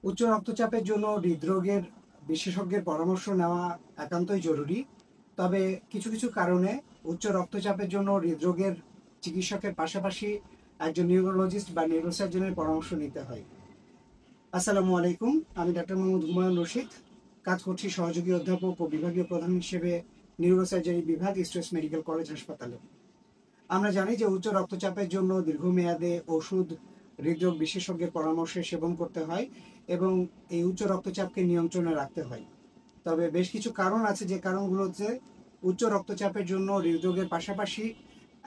উচ্চ রক্তচাপের জন্য হৃদরোগের বিশেষজ্ঞের পরামর্শ নেওয়া একান্তই জরুরি। তবে কিছু কিছু কারণে উচ্চ রক্তচাপের জন্য হৃদরোগের চিকিৎসকের পাশাপাশি একজন নিউরোলজিস্ট বা নিউরোসার্জনের পরামর্শ নিতে হয়। আসসালামু আলাইকুম, আমি ডাক্তার মোহাম্মদ হুমায়ুন রশিদ। কাজ করছি সহযোগী অধ্যাপক ও বিভাগীয় প্রধান হিসেবে নিউরোসার্জারি বিভাগ, স্ট্রেস মেডিকেল কলেজ হাসপাতালে। আমরা জানি যে উচ্চ রক্তচাপের জন্য দীর্ঘমেয়াদে ওষুধ হৃদরোগ বিশেষজ্ঞের পরামর্শে সেবন করতে হয় এবং এই উচ্চ রক্তচাপকে নিয়ন্ত্রণে রাখতে হয়। তবে বেশ কিছু কারণ আছে, যে কারণগুলো হচ্ছে উচ্চ রক্তচাপের জন্য হৃদরোগের পাশাপাশি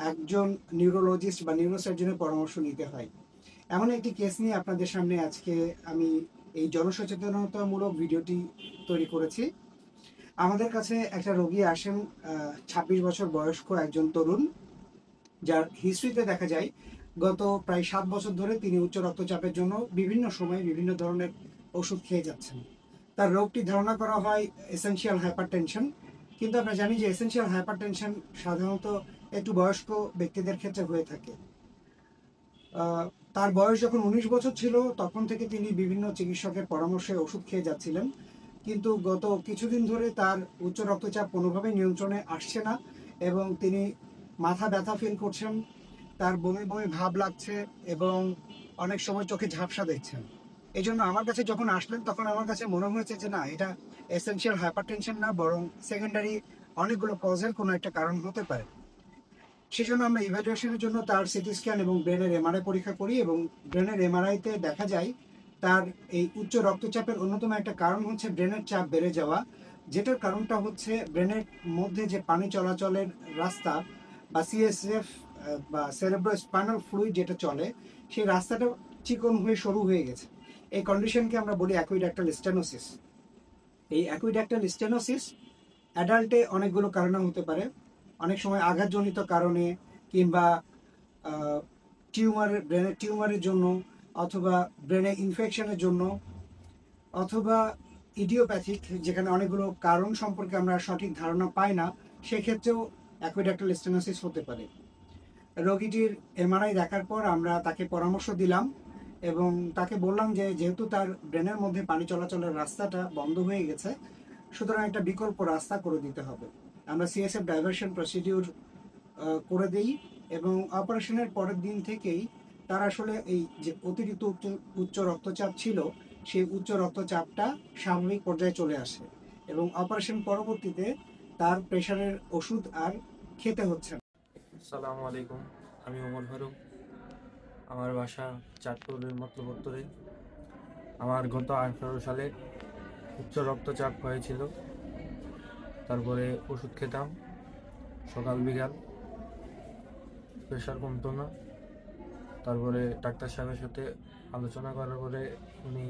একজন নিউরোলজিস্ট বা নিউরোসার্জনের পরামর্শ নিতে হয়। এমন একটি কেস নিয়ে আপনাদের সামনে আজকে আমি এই জনসচেতনতামূলক ভিডিওটি তৈরি করেছি। আমাদের কাছে একটা রোগী আসেন, ২৬ বছর বয়স্ক একজন তরুণ, যার হিস্ট্রিতে দেখা যায় গত প্রায় ৭ বছর ধরে তিনি উচ্চ রক্তচাপের জন্য বিভিন্ন সময়ে বিভিন্ন ধরনের ওষুধ খেয়ে যাচ্ছেন। তার রোগটি ধারণা করা হয় এসেনশিয়াল হাইপারটেনশন, কিন্তু আমরা জানি যে এসেনশিয়াল হাইপারটেনশন সাধারণত একটু বয়স্ক ব্যক্তিদের ক্ষেত্রে হয়ে থাকে। তার বয়স যখন ১৯ বছর ছিল তখন থেকে তিনি বিভিন্ন চিকিৎসকের পরামর্শে ওষুধ খেয়ে যাচ্ছিলেন, কিন্তু গত কিছুদিন ধরে তার উচ্চ রক্তচাপ কোনোভাবেই নিয়ন্ত্রণে আসছে না এবং তিনি মাথা ব্যথা ফিল করছেন, তার বমি বমি ভাব লাগছে এবং অনেক সময় চোখে ঝাপসা দেখছেন। এই জন্য আমার কাছে যখন আসলেন তখন আমার কাছে মনে হয়েছে যে না, এটা এসেনশিয়াল হাইপারটেনশন না, বরং সেকেন্ডারি অনেকগুলো কজের কোনো একটা কারণ হতে পারে। সেজন্য আমরা ইভ্যালুয়েশনের জন্য তার সিটি স্ক্যান এবং ব্রেনের এমআরআই পরীক্ষা করি এবং ব্রেনের এমআরআইতে দেখা যায় তার এই উচ্চ রক্তচাপের অন্যতম একটা কারণ হচ্ছে ব্রেনের চাপ বেড়ে যাওয়া, যেটার কারণটা হচ্ছে ব্রেনের মধ্যে যে পানি চলাচলের রাস্তা বা সিএসএফ বা সেরেব্রোস্পাইনাল ফ্লুইড যেটা চলে, সেই রাস্তাটা চিকন হয়ে সরু হয়ে গেছে। এই কন্ডিশনকে আমরা বলি অ্যাকুইড্যাক্টাল স্টেনোসিস। এই অ্যাকুইড্যাক্টাল স্টেনোসিস অ্যাডাল্টে অনেকগুলো কারণে হতে পারে। অনেক সময় আঘাতজনিত কারণে, কিংবা ব্রেনের টিউমারের জন্য, অথবা ব্রেনে ইনফেকশনের জন্য, অথবা ইডিওপ্যাথিক, যেখানে অনেকগুলো কারণ সম্পর্কে আমরা সঠিক ধারণা পাই না, সেক্ষেত্রেও অ্যাকুইড্যাক্টাল স্টেনোসিস হতে পারে। রোগীটির এমআরআই দেখার পর আমরা তাকে পরামর্শ দিলাম এবং তাকে বললাম যে যেহেতু তার ব্রেনের মধ্যে পানি চলাচলের রাস্তাটা বন্ধ হয়ে গেছে, সুতরাং একটা বিকল্প রাস্তা করে দিতে হবে। আমরা সিএসএফ ডাইভারশন প্রসিডিউর করে দিই এবং অপারেশনের পরের দিন থেকেই তার আসলে এই যে অতিরিক্ত উচ্চ রক্তচাপ ছিল, সেই উচ্চ রক্তচাপটা স্বাভাবিক পর্যায়ে চলে আসে এবং অপারেশন পরবর্তীতে তার প্রেশারের ওষুধ আর খেতে হচ্ছে না। আসসালামু আলাইকুম, আমি ওমর ফারুক। আমার বাসা চাঁদপুরের মতলবত্তরে। আমার গত 18 সালে উচ্চ রক্তচাপ হয়েছিল। তারপরে ওষুধ খেতাম সকাল বিকাল, প্রেশার কমতো না। তারপরে ডাক্তার সাহেবের সাথে আলোচনা করার পরে উনি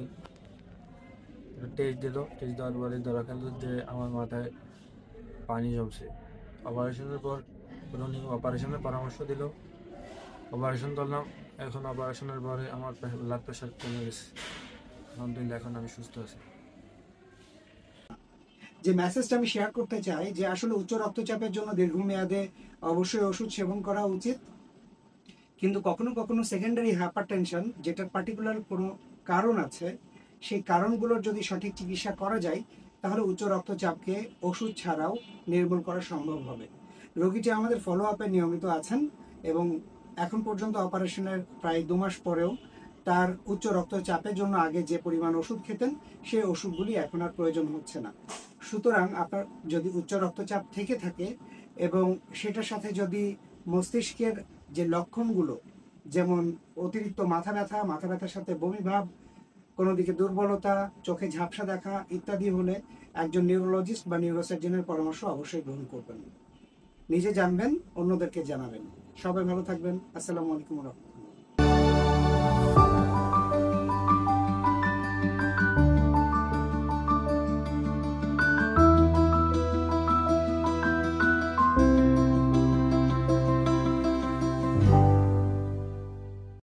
টেস্ট দেওয়ার পরে ধরা খেল যে আমার মাথায় পানি জমছে। অপারেশনের পর উনি অপারেশনের পরামর্শ দিল, অপারেশন করলাম। এখন অপারেশনের পরে আমার ব্লাড প্রেশার কমে গেছে, আলহামদুলিল্লাহ এখন আমি সুস্থ আছি। যে মেসেজটা আমি শেয়ার করতে চাই, যে আসলে উচ্চ রক্তচাপের জন্য দীর্ঘমেয়াদে অবশ্যই ওষুধ সেবন করা উচিত, কিন্তু কখনো কখনো সেকেন্ডারি হাইপারটেনশন, যেটার পার্টিকুলার কোনো কারণ আছে, সেই কারণগুলোর যদি সঠিক চিকিৎসা করা যায় তাহলে উচ্চ রক্তচাপকে ওষুধ ছাড়াও নির্মূল করা সম্ভব হবে। রোগীটি আমাদের ফলো আপে নিয়মিত আছেন এবং এখন পর্যন্ত অপারেশনের প্রায় 2 মাস পরেও তার উচ্চ রক্তচাপের জন্য আগে যে পরিমাণ ওষুধ খেতেন সেই ওষুধগুলি এখন আর প্রয়োজন হচ্ছে না। সুতরাং আপনার যদি উচ্চ রক্তচাপ থেকে থাকে এবং সেটার সাথে যদি মস্তিষ্কের যে লক্ষণগুলো, যেমন অতিরিক্ত মাথা ব্যথার সাথে বমি ভাব, কোনো দিকে দুর্বলতা, চোখে ঝাপসা দেখা ইত্যাদি হলে একজন নিউরোলজিস্ট বা নিউরোসার্জনের পরামর্শ অবশ্যই গ্রহণ করবেন। নিজে জানবেন, অন্যদেরকে জানাবেন। সবাই ভালো থাকবেন। আসসালামু আলাইকুম।